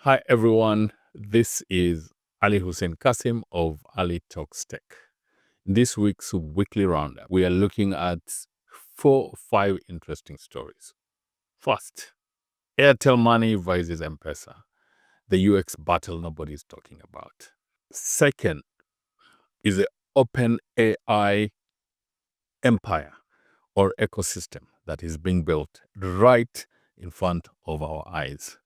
Hi everyone, this is Ali Hussein Kassim of Ali Talks Tech. In this week's weekly roundup, we are looking at 5 interesting stories. First, Airtel Money versus M-Pesa, the UX battle nobody's talking about. Second is the OpenAI empire or ecosystem that is being built right in front of our eyes.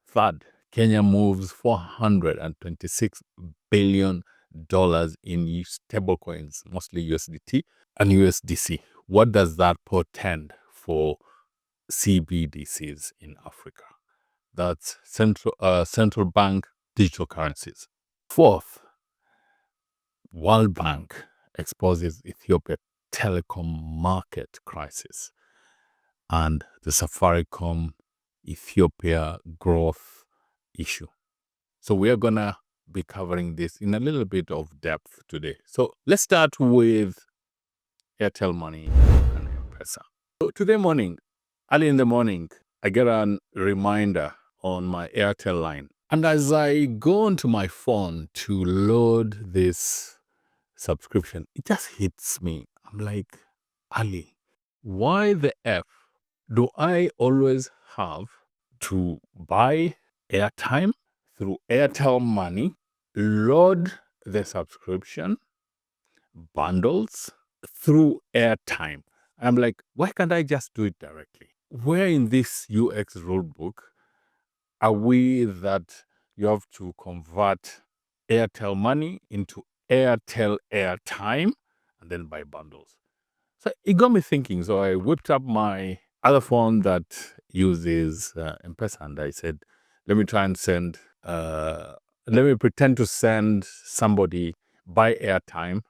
Third, Kenya moves $426 billion in stablecoins, mostly USDT and USDC. What does that portend for CBDCs in Africa? That's central bank digital currencies. Fourth, World Bank exposes Ethiopia Telecom market crisis and the Safaricom Ethiopia growth issue. So we are going to be covering this in a little bit of depth today. So let's start with Airtel Money and M-Pesa. So today morning, early in the morning, I get a reminder on my Airtel line. And as I go onto my phone to load this subscription, it just hits me. I'm like, Ali, why the F do I always have to buy airtime through Airtel Money, load the subscription bundles through airtime? I'm like, why can't I just do it directly? Where in this UX rulebook are we that you have to convert Airtel Money into Airtel airtime and then buy bundles? So it got me thinking. So I whipped up my other phone that uses M-Pesa, and I said, let me try and send, let me pretend to send somebody buy airtime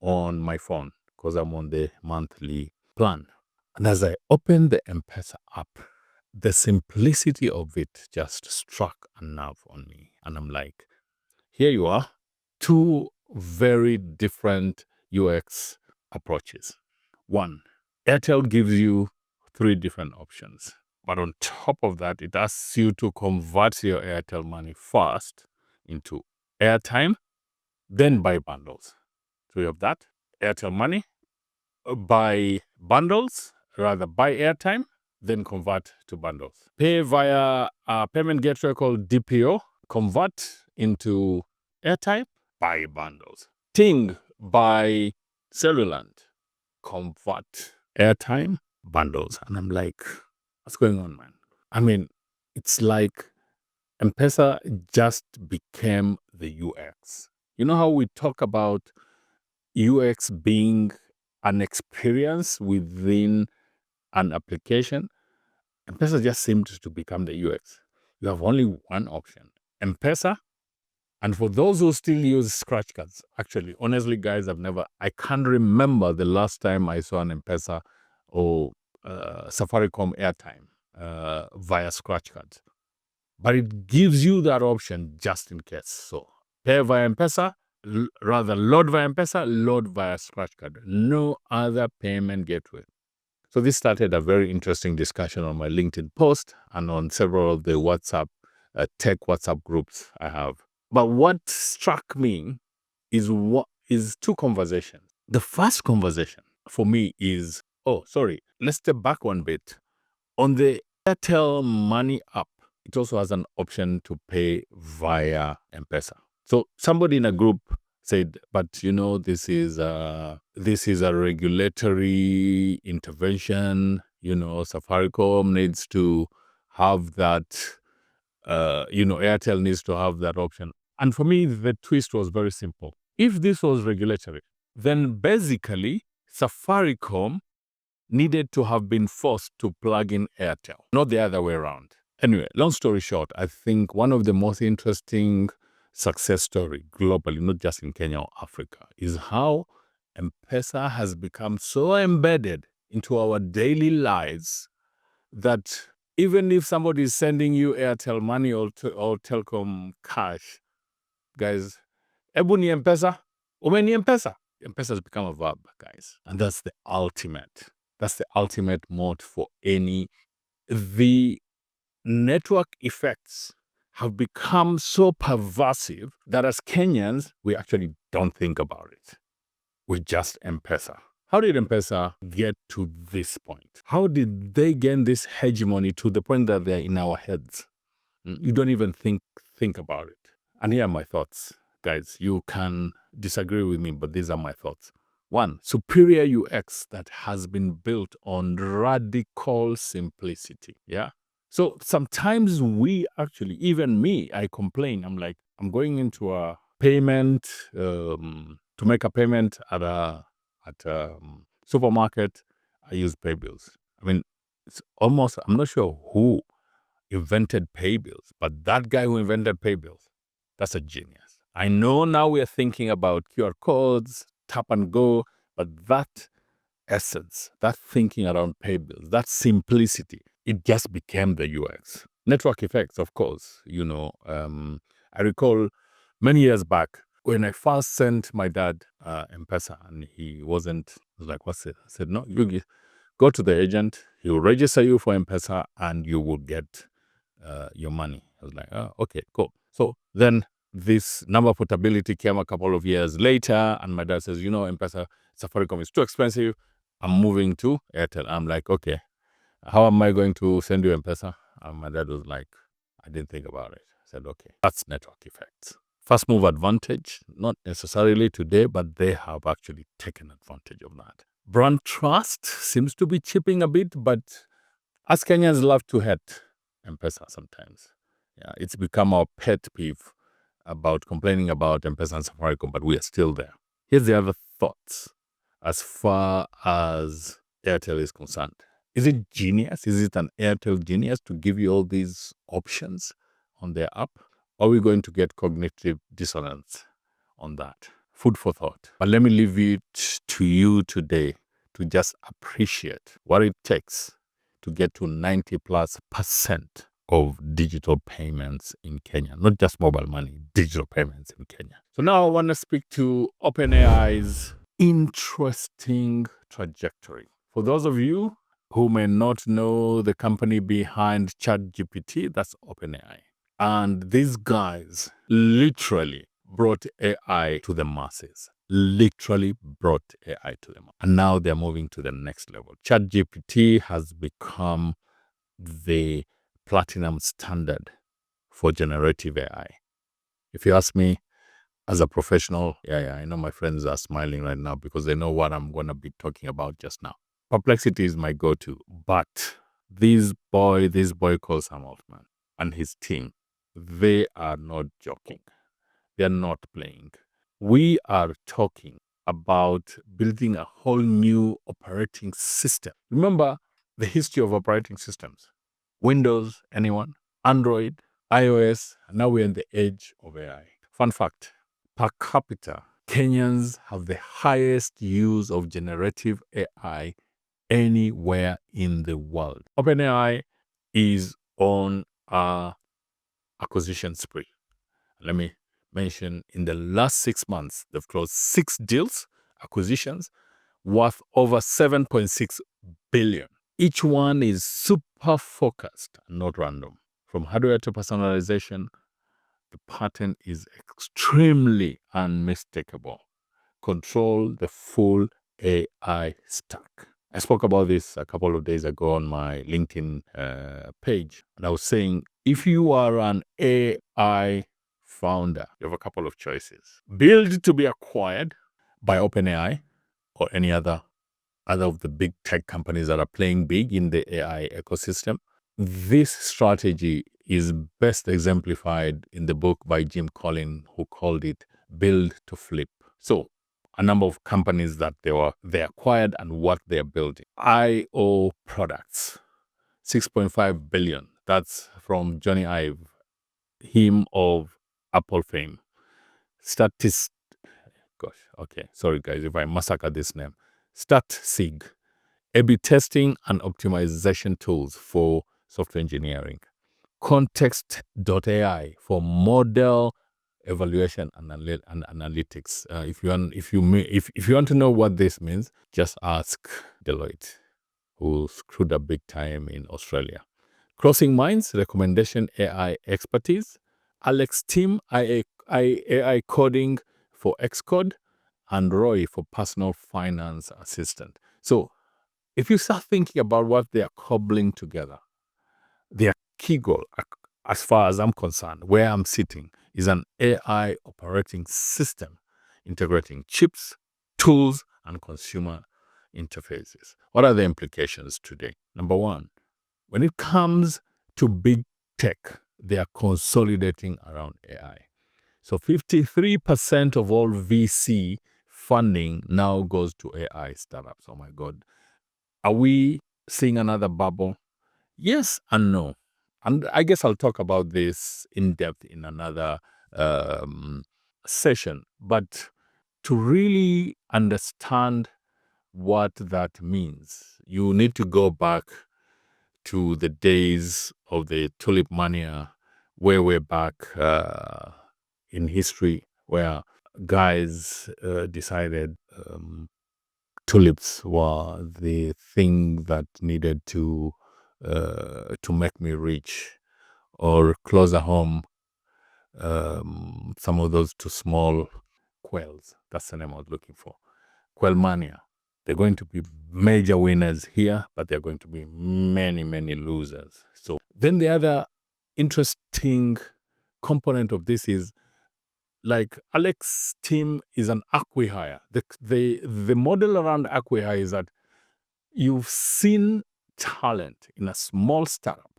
on my phone because I'm on the monthly plan. And as I opened the M-Pesa app, the simplicity of it just struck a nerve on me. And I'm like, here you are, 2 very different UX approaches. 1, Airtel gives you 3 different options. But on top of that, it asks you to convert your Airtel Money first into airtime, then buy bundles. So you have that, Airtel Money, buy bundles, rather buy airtime, then convert to bundles. Pay via a payment gateway called DPO, convert into airtime, buy bundles. Ting by Cellulant, convert airtime, bundles. And I'm like, what's going on, man? I mean, it's like M-Pesa just became the UX. You know how we talk about UX being an experience within an application? M-Pesa just seemed to become the UX. You have only one option, M-Pesa. And for those who still use scratch cards, actually, honestly, guys, I can't remember the last time I saw an M-Pesa or Safaricom airtime via scratch cards. But it gives you that option just in case. So pay via M-Pesa, rather load via M-Pesa, load via scratch card. No other payment gateway. So this started a very interesting discussion on my LinkedIn post and on several of the tech WhatsApp groups I have. But what struck me is 2 conversations. The first conversation for me is, let's step back one bit. On the Airtel Money app, it also has an option to pay via M-Pesa. So somebody in a group said, but this is a regulatory intervention. Safaricom needs to have that. Airtel needs to have that option. And for me, the twist was very simple. If this was regulatory, then basically Safaricom needed to have been forced to plug in Airtel, not the other way around. Anyway, long story short, I think one of the most interesting success story globally, not just in Kenya or Africa, is how M-Pesa has become so embedded into our daily lives that even if somebody is sending you Airtel Money or Telecom cash, guys, ebu ni M-Pesa, ume ni M-Pesa. M-Pesa has become a verb, guys. And that's the ultimate. That's the ultimate mode for any. The network effects have become so pervasive that as Kenyans, we actually don't think about it. We just M-Pesa. How did M-Pesa get to this point? How did they gain this hegemony to the point that they're in our heads? You don't even think about it. And here are my thoughts. Guys, you can disagree with me, but these are my thoughts. One, superior UX that has been built on radical simplicity. Yeah. So sometimes we actually, even me, I complain. I'm like, I'm going into a payment to make a payment at a supermarket. I use pay bills. I mean, it's almost, I'm not sure who invented pay bills, but that guy who invented pay bills, that's a genius. I know now we're thinking about QR codes, tap and go, but that essence, that thinking around pay bills, that simplicity, it just became the UX. Network effects, of course. I recall many years back when I first sent my dad M-Pesa and he wasn't, I was like, what's it? I said, no, go to the agent, he will register you for M-Pesa and you will get your money. I was like, oh, okay, cool. So then this number portability came a couple of years later, and my dad says, M-Pesa, Safaricom is too expensive. I'm moving to Airtel. I'm like, okay, how am I going to send you M-Pesa? And my dad was like, I didn't think about it. I said, okay, that's network effects. First move advantage, not necessarily today, but they have actually taken advantage of that. Brand trust seems to be chipping a bit, but as Kenyans love to hate M-Pesa sometimes. Yeah, it's become our pet peeve about complaining about M-Pesa and Safaricom, but we are still there. Here's the other thoughts as far as Airtel is concerned. Is it genius? Is it an Airtel genius to give you all these options on their app? Or are we going to get cognitive dissonance on that? Food for thought. But let me leave it to you today to just appreciate what it takes to get to 90+% of digital payments in Kenya. Not just mobile money, digital payments in Kenya. So now I want to speak to OpenAI's interesting trajectory. For those of you who may not know the company behind ChatGPT, that's OpenAI. And these guys literally brought AI to the masses. Literally brought AI to them. And now they're moving to the next level. ChatGPT has become the platinum standard for generative AI. If you ask me, as a professional, I know my friends are smiling right now because they know what I'm going to be talking about just now. Perplexity is my go-to. But this boy called Sam Altman and his team, they are not joking. They're not playing. We are talking about building a whole new operating system. Remember the history of operating systems. Windows, anyone? Android, iOS, now we're in the age of AI. Fun fact, per capita, Kenyans have the highest use of generative AI anywhere in the world. OpenAI is on a acquisition spree. Let me mention, in the last 6 months, they've closed 6 deals, acquisitions, worth over 7.6 billion. Each one is super focused, not random. From hardware to personalization, the pattern is extremely unmistakable. Control the full AI stack. I spoke about this a couple of days ago on my LinkedIn page, and I was saying, if you are an AI founder, you have a couple of choices. Build to be acquired by OpenAI or any other of the big tech companies that are playing big in the AI ecosystem. This strategy is best exemplified in the book by Jim Collins, who called it Build to Flip. So a number of companies that they acquired and what they're building. IO Products, 6.5 billion. That's from Johnny Ive, him of Apple fame. Sorry guys if I massacre this name. StatSig, A/B testing and optimization tools for software engineering. Context.ai for model evaluation and analytics. If you want to know what this means, just ask Deloitte, who screwed up big time in Australia. Crossing Minds, recommendation AI expertise. Alex Team, AI coding for Xcode, and Roy for personal finance assistant. So if you start thinking about what they are cobbling together, their key goal, as far as I'm concerned, where I'm sitting, is an AI operating system integrating chips, tools, and consumer interfaces. What are the implications today? Number one, when it comes to big tech, they are consolidating around AI. So 53% of all VC funding now goes to AI startups. Oh my God. Are we seeing another bubble? Yes and no. And I guess I'll talk about this in depth in another um, session. But to really understand what that means, you need to go back to the days of the tulip mania, way back in history, where guys decided tulips were the thing that needed to make me rich, or closer home, some of those two small quails. That's the name I was looking for. Quail mania. They're going to be major winners here, but they're going to be many losers. So then the other interesting component of this is, like, Alex's team is an acqui-hire. The model around acqui-hire is that you've seen talent in a small startup.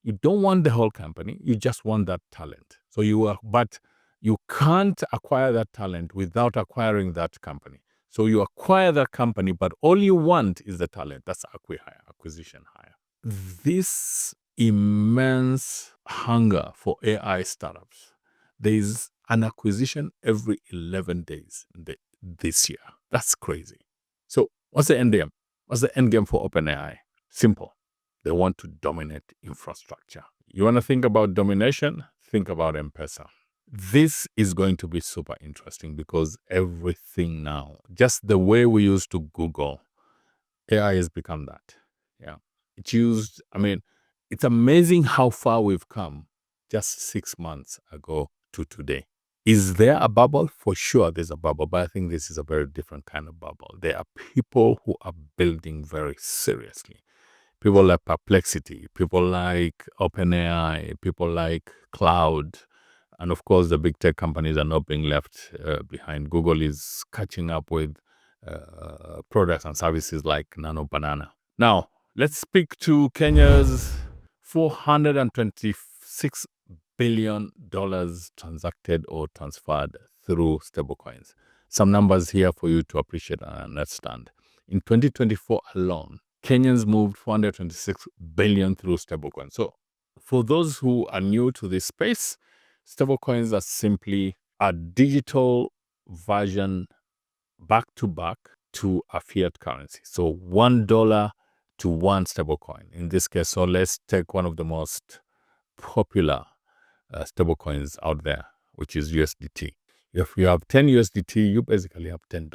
You don't want the whole company. You just want that talent. But you can't acquire that talent without acquiring that company. So you acquire that company, but all you want is the talent. That's acqui-hire, acquisition hire. This immense hunger for AI startups. There's an acquisition every 11 days this year. That's crazy. So what's the end game? What's the end game for OpenAI? Simple. They want to dominate infrastructure. You want to think about domination? Think about M-Pesa. This is going to be super interesting because everything now, just the way we used to Google, AI has become that. Yeah. It's amazing how far we've come just 6 months ago to today. Is there a bubble? For sure, there's a bubble, but I think this is a very different kind of bubble. There are people who are building very seriously. People like Perplexity, people like OpenAI, people like Cloud, and of course, the big tech companies are not being left behind. Google is catching up with products and services like Nano Banana. Now, let's speak to Kenya's $426 billion transacted or transferred through stablecoins. Some numbers here for you to appreciate and understand. In 2024 alone, Kenyans moved 426 billion through stablecoins. So, for those who are new to this space, stablecoins are simply a digital version back to back to a fiat currency. So $1 to one stablecoin. In this case, so let's take one of the most popular stablecoins out there, which is USDT. If you have 10 USDT, you basically have $10.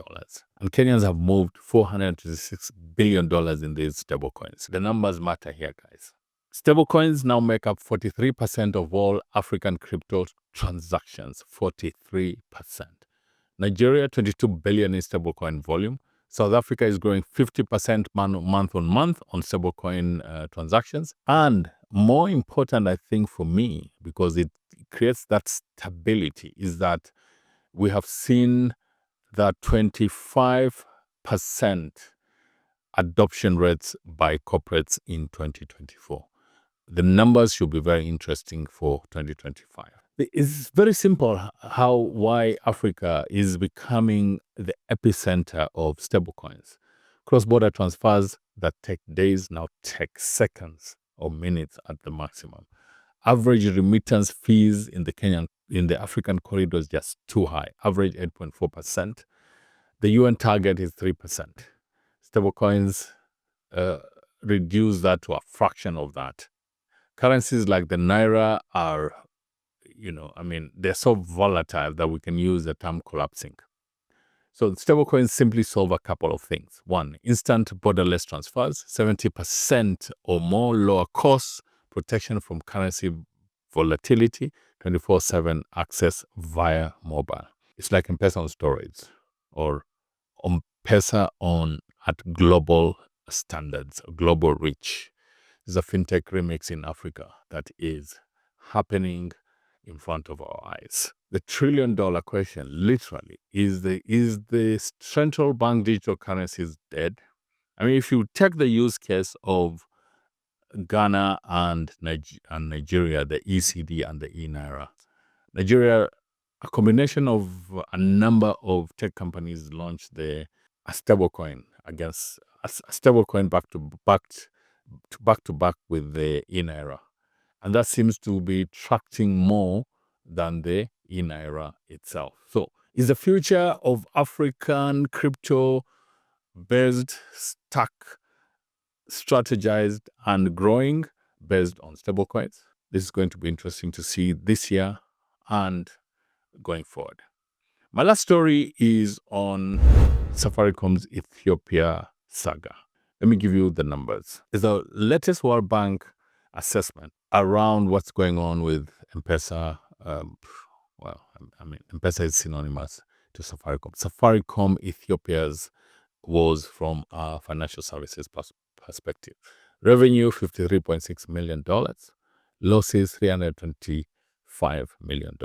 And Kenyans have moved $426 billion in these stablecoins. The numbers matter here, guys. Stablecoins now make up 43% of all African crypto transactions. 43%. Nigeria, 22 billion in stablecoin volume. South Africa is growing 50% month on month on stablecoin transactions. And more important, I think, for me, because it creates that stability, is that we have seen that 25% adoption rates by corporates in 2024. The numbers should be very interesting for 2025. It's very simple why Africa is becoming the epicenter of stablecoins. Cross-border transfers that take days now take seconds or minutes at the maximum. Average remittance fees in the African corridor is just too high. Average 8.4%. The UN target is 3%. Stablecoins reduce that to a fraction of that. Currencies like the Naira are, they're so volatile that we can use the term collapsing. So stablecoins simply solve a couple of things. One, instant borderless transfers, 70% or more lower costs, protection from currency volatility, 24/7 access via mobile. It's like M-Pesa on steroids, or M-Pesa on at global standards, global reach. It's a fintech remix in Africa that is happening in front of our eyes. The trillion-dollar question, literally, is the central bank digital currencies dead? I mean, if you take the use case of Ghana and Nigeria, the ECD and the e-Naira, Nigeria, a combination of a number of tech companies launched a stablecoin against a stablecoin back to back with the e-Naira. And that seems to be tracting more than the e-Naira itself. So is the future of African crypto based stack strategized and growing based on stablecoins? This is going to be interesting to see this year and going forward. My last story is on Safaricom's Ethiopia saga. Let me give you the numbers. It's the latest World Bank assessment around what's going on with M-Pesa. M-Pesa is synonymous to Safaricom. Safaricom Ethiopia's was from a financial services perspective. Revenue, $53.6 million. Losses, $325 million.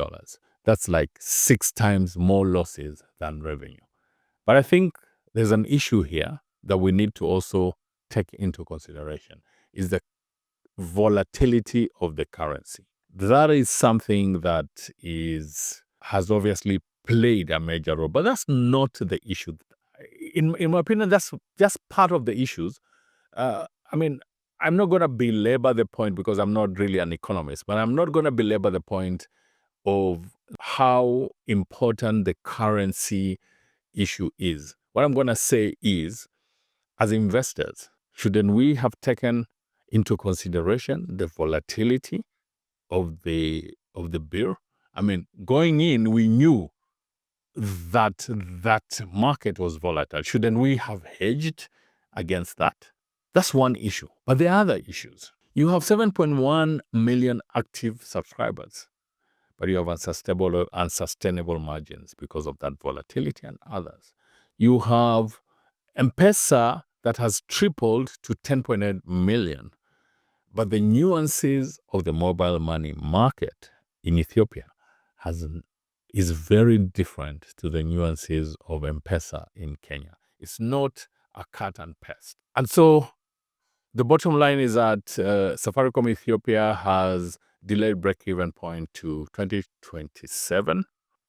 That's like 6 times more losses than revenue. But I think there's an issue here that we need to also take into consideration, is the volatility of the currency. That is something that has obviously played a major role, but that's not the issue. In my opinion, that's just part of the issues. I'm not going to belabor the point because I'm not really an economist, but I'm not going to belabor the point of how important the currency issue is. What I'm going to say is, as investors, shouldn't we have taken into consideration the volatility of the bill? I mean, going in, we knew that market was volatile. Shouldn't we have hedged against that? That's one issue. But there are other issues. You have 7.1 million active subscribers, but you have unsustainable margins because of that volatility and others. You have M-Pesa that has tripled to 10.8 million, but the nuances of the mobile money market in Ethiopia is very different to the nuances of M-Pesa in Kenya. It's not a cut and paste. And so the bottom line is that Safaricom Ethiopia has delayed break-even point to 2027.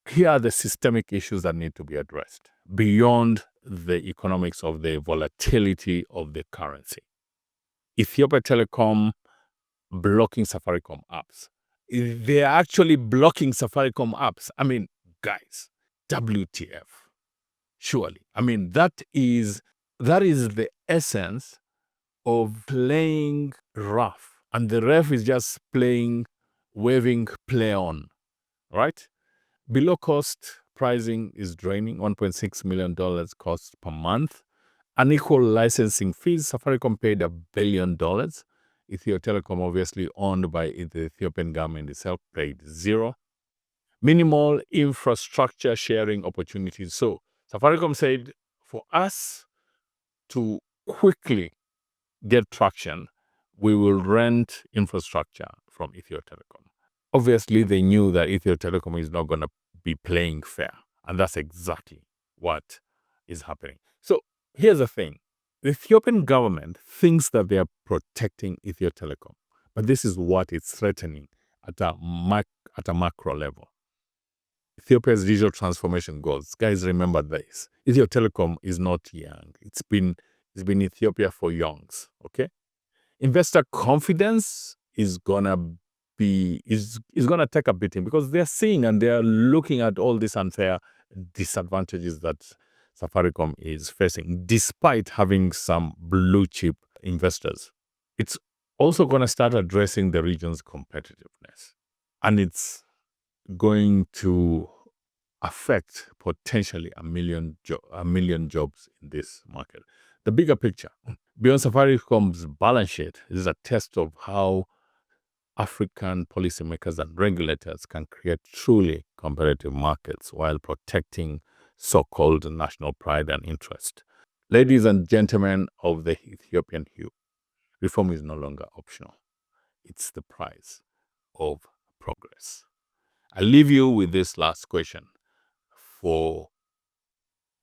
Here are the systemic issues that need to be addressed beyond the economics of the volatility of the currency. Ethiopia Telecom blocking Safaricom apps. They're actually blocking Safaricom apps. I mean, guys, WTF. Surely. I mean, that is the essence of playing rough. And the ref is just waving play on, right? Below cost pricing is draining, $1.6 million cost per month. Unequal licensing fees, Safaricom paid $1 billion. Ethio Telecom, obviously owned by the Ethiopian government itself, paid $0. Minimal infrastructure sharing opportunities. So Safaricom said, for us to quickly get traction, we will rent infrastructure from Ethio Telecom. Obviously, they knew that Ethio Telecom is not going to be playing fair. And that's exactly what is happening. So here's the thing. The Ethiopian government thinks that they are protecting Ethio Telecom, but this is what it's threatening at a macro level. Ethiopia's digital transformation goals. Guys, remember this. Ethio Telecom is not young. It's been Ethiopia for yongs. Okay? Investor confidence is gonna take a beating because they're seeing and they're looking at all these unfair disadvantages that Safaricom is facing, despite having some blue chip investors. It's also going to start addressing the region's competitiveness, and it's going to affect potentially a million jobs in this market. The bigger picture, beyond Safaricom's balance sheet, is a test of how African policymakers and regulators can create truly competitive markets while protecting so-called national pride and interest. Ladies and gentlemen of the Ethiopian hue, reform is no longer optional. It's the price of progress. I leave you with this last question for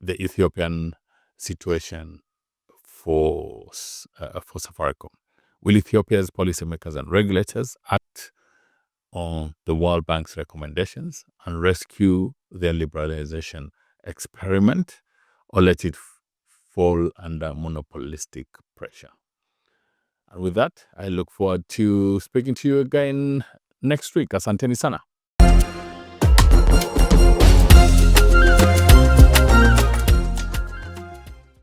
the Ethiopian situation for Safaricom. Will Ethiopia's policymakers and regulators act on the World Bank's recommendations and rescue their liberalization experiment, or let it fall under monopolistic pressure? And with that, I look forward to speaking to you again next week. Asanteni sana.